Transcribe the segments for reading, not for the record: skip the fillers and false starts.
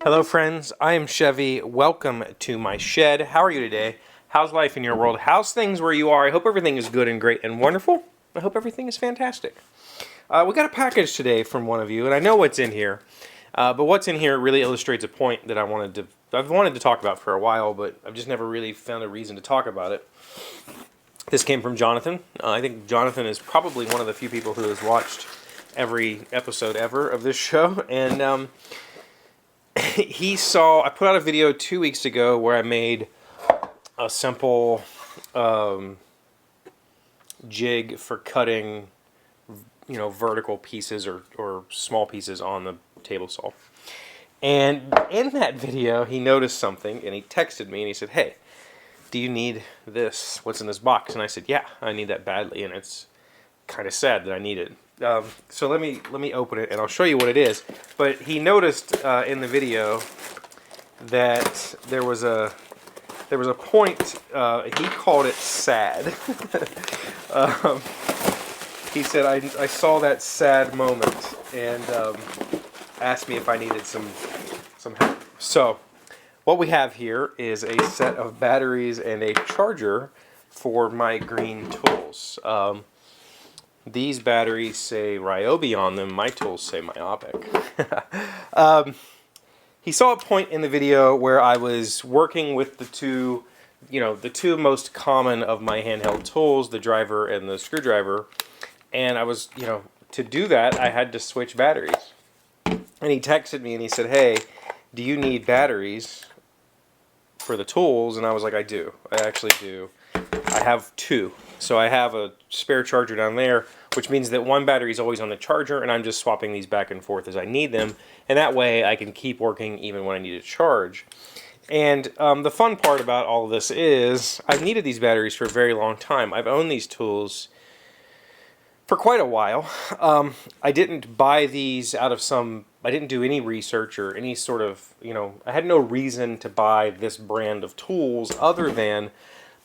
Hello friends, I am Chevee. Welcome to my shed. How are you today? How's life in your world? How's things where you are? I hope everything is good and great and wonderful. I hope everything is fantastic. We got a package today from one of you, and I know what's in here. But what's in here really illustrates a point that I've wanted to talk about for a while, but I've just never really found a reason to talk about it. This came from Jonathan. I think Jonathan is probably one of the few people who has watched every episode ever of this show, and I put out a video 2 weeks ago where I made a simple jig for cutting, vertical pieces or small pieces on the table saw. And in that video, he noticed something, and he texted me, and he said, "Hey, do you need this? What's in this box?" And I said, "Yeah, I need that badly, and it's kind of sad that I need it." So let me open it, and I'll show you what it is. But he noticed in the video that there was a point. He called it sad. He said, "I saw that sad moment," and asked me if I needed some help. So what we have here is a set of batteries and a charger for my green tools. These batteries say Ryobi on them. My tools say Myopic. He saw a point in the video where I was working with the two most common of my handheld tools, the driver and the screwdriver. And I was, to do that, I had to switch batteries. And he texted me and he said, "Hey, do you need batteries for the tools?" And I was like, "I do. I actually do. I have two. So I have a spare charger down there, which means that one battery is always on the charger, and I'm just swapping these back and forth as I need them. And that way I can keep working even when I need to charge." And the fun part about all of this is I've needed these batteries for a very long time. I've owned these tools for quite a while. I didn't buy these I didn't do any research or any sort of, I had no reason to buy this brand of tools other than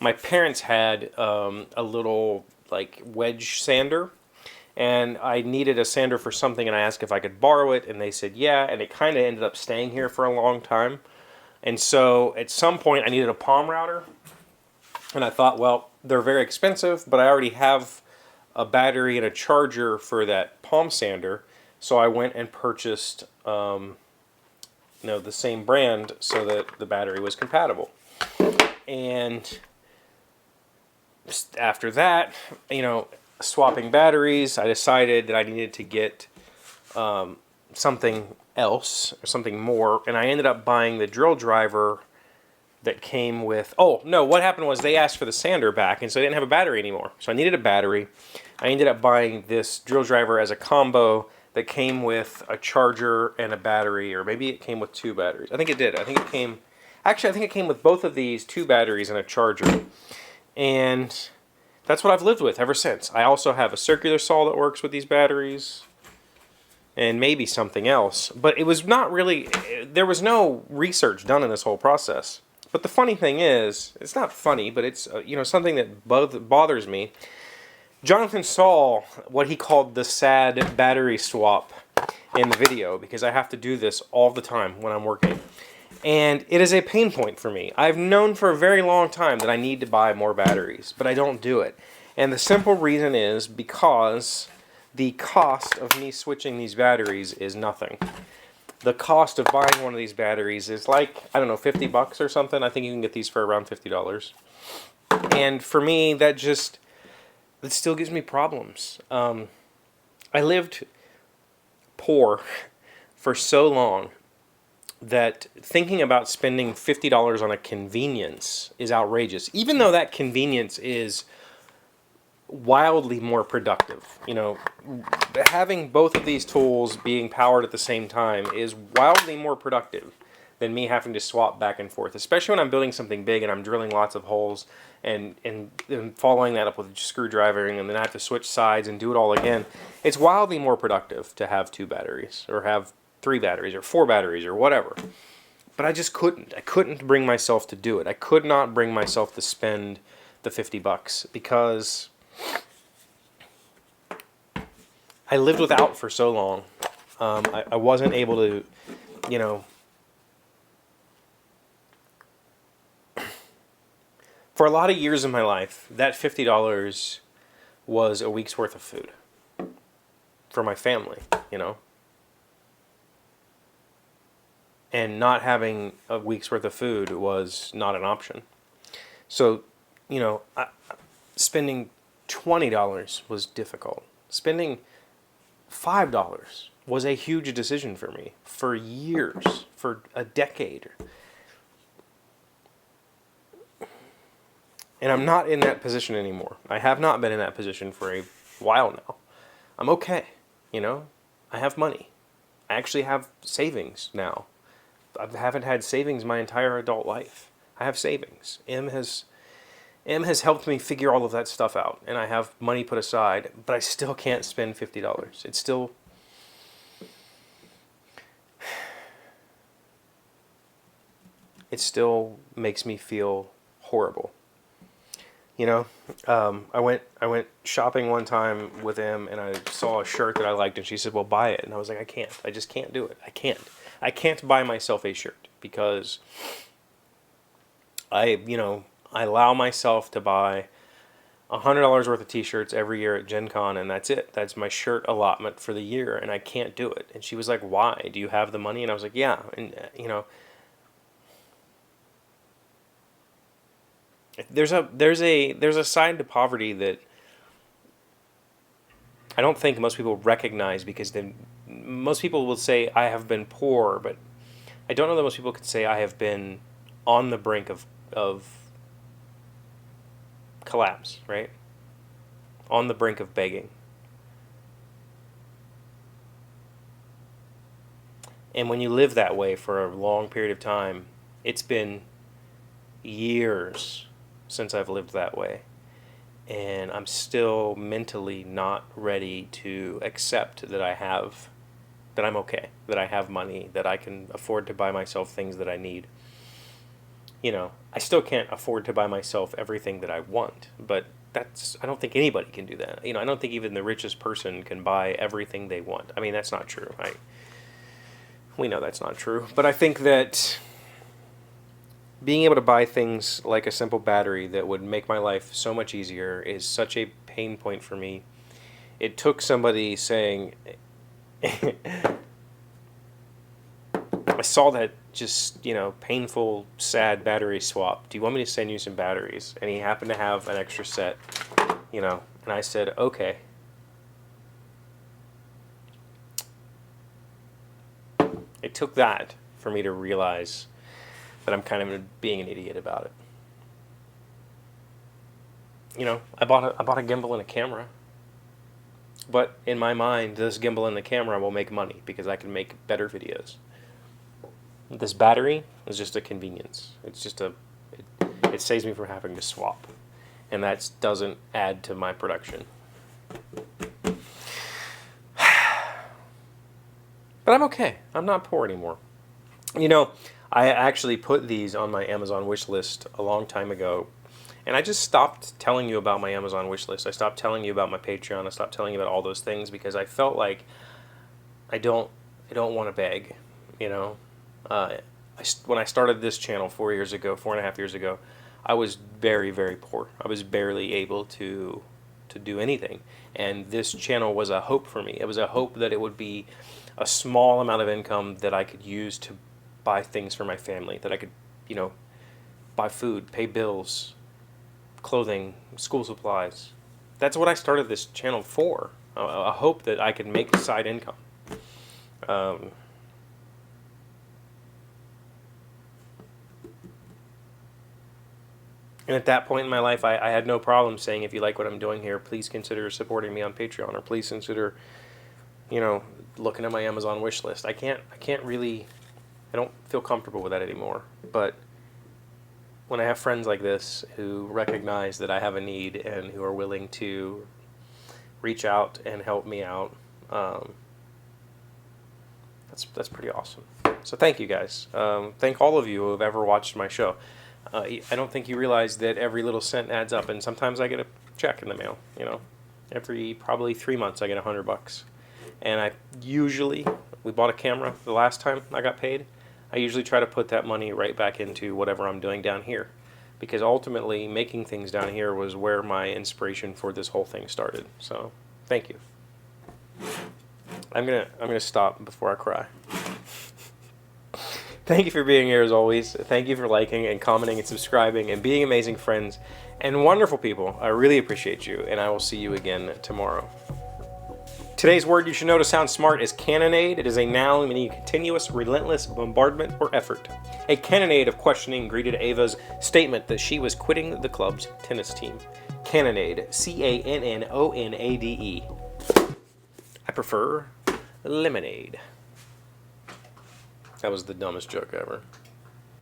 my parents had a little like wedge sander, and I needed a sander for something, and I asked if I could borrow it, and they said yeah, and it kind of ended up staying here for a long time. And so at some point I needed a palm router, and I thought, well, they're very expensive, but I already have a battery and a charger for that palm sander, so I went and purchased the same brand so that the battery was compatible. And after that, swapping batteries, I decided that I needed to get something else, or something more, and I ended up buying the drill driver that came with... Oh, no, what happened was they asked for the sander back, and so I didn't have a battery anymore. So I needed a battery. I ended up buying this drill driver as a combo that came with a charger and a battery, or maybe it came with two batteries. I think it did. I think it came with both of these, two batteries and a charger. And that's what I've lived with ever since. I also have a circular saw that works with these batteries, and maybe something else. But it was not really... There was no research done in this whole process. But the funny thing is, it's not funny, but it's something that bothers me. Jonathan saw what he called the sad battery swap in the video, because I have to do this all the time when I'm working. And it is a pain point for me. I've known for a very long time that I need to buy more batteries, but I don't do it. And the simple reason is because the cost of me switching these batteries is nothing. The cost of buying one of these batteries is like, I don't know, 50 bucks or something. I think you can get these for around $50. And for me, it still gives me problems. I lived poor for so long that thinking about spending $50 on a convenience is outrageous, even though that convenience is wildly more productive. Having both of these tools being powered at the same time is wildly more productive than me having to swap back and forth, especially when I'm building something big and I'm drilling lots of holes and following that up with a screwdriver, and then I have to switch sides and do it all again. It's wildly more productive to have two batteries, or have 3 batteries, or 4 batteries, or whatever. But I just couldn't. I couldn't bring myself to do it. I could not bring myself to spend the 50 bucks because I lived without for so long. I wasn't able to, For a lot of years in my life, that $50 was a week's worth of food for my family, you know. And not having a week's worth of food was not an option. So, you know, spending $20 was difficult. Spending $5 was a huge decision for me for years, for a decade. And I'm not in that position anymore. I have not been in that position for a while now. I'm okay, you know. I have money. I actually have savings now. I haven't had savings my entire adult life. I have savings. M has helped me figure all of that stuff out, and I have money put aside, but I still can't spend $50. It still makes me feel horrible. You know, I went shopping one time with him, and I saw a shirt that I liked, and she said, "Well, buy it." And I was like, "I can't. I just can't do it. I can't. I can't buy myself a shirt because I allow myself to buy $100 worth of T-shirts every year at Gen Con, and that's it. That's my shirt allotment for the year, and I can't do it." And she was like, "Why? Do you have the money?" And I was like, "Yeah." And there's a side to poverty that I don't think most people recognize, because then most people will say I have been poor, but I don't know that most people could say I have been on the brink of collapse, right? On the brink of begging. And when you live that way for a long period of time, it's been years since I've lived that way. And I'm still mentally not ready to accept that I'm okay, that I have money, that I can afford to buy myself things that I need. You know, I still can't afford to buy myself everything that I want, but I don't think anybody can do that. You know, I don't think even the richest person can buy everything they want. I mean, that's not true. We know that's not true. But I think that being able to buy things like a simple battery that would make my life so much easier is such a pain point for me. It took somebody saying, I saw that just, painful, sad battery swap. Do you want me to send you some batteries? And he happened to have an extra set, and I said, okay. It took that for me to realize that I'm kind of being an idiot about it. I bought a gimbal and a camera. But in my mind, this gimbal and the camera will make money because I can make better videos. This battery is just a convenience. It's just it saves me from having to swap. And that doesn't add to my production. But I'm okay. I'm not poor anymore. I actually put these on my Amazon wish list a long time ago. And I just stopped telling you about my Amazon wish list. I stopped telling you about my Patreon. I stopped telling you about all those things because I felt like I don't want to beg. When I started this channel 4.5 years ago, I was very, very poor. I was barely able to do anything. And this channel was a hope for me. It was a hope that it would be a small amount of income that I could use to buy things for my family, that I could, buy food, pay bills, clothing, school supplies. That's what I started this channel for, a hope that I could make a side income. And at that point in my life, I had no problem saying, if you like what I'm doing here, please consider supporting me on Patreon, or please consider, looking at my Amazon wish list. I don't feel comfortable with that anymore. But when I have friends like this who recognize that I have a need and who are willing to reach out and help me out, that's pretty awesome. So thank you guys. Thank all of you who have ever watched my show. I don't think you realize that every little cent adds up, and sometimes I get a check in the mail. Every probably 3 months I get $100, and we bought a camera the last time I got paid. I usually try to put that money right back into whatever I'm doing down here. because ultimately making things down here was where my inspiration for this whole thing started. So thank you. I'm gonna stop before I cry. Thank you for being here as always. Thank you for liking and commenting and subscribing and being amazing friends and wonderful people. I really appreciate you, and I will see you again tomorrow. Today's word you should know to sound smart is cannonade. It is a noun meaning continuous, relentless bombardment or effort. A cannonade of questioning greeted Ava's statement that she was quitting the club's tennis team. Cannonade, C-A-N-N-O-N-A-D-E. I prefer lemonade. That was the dumbest joke ever.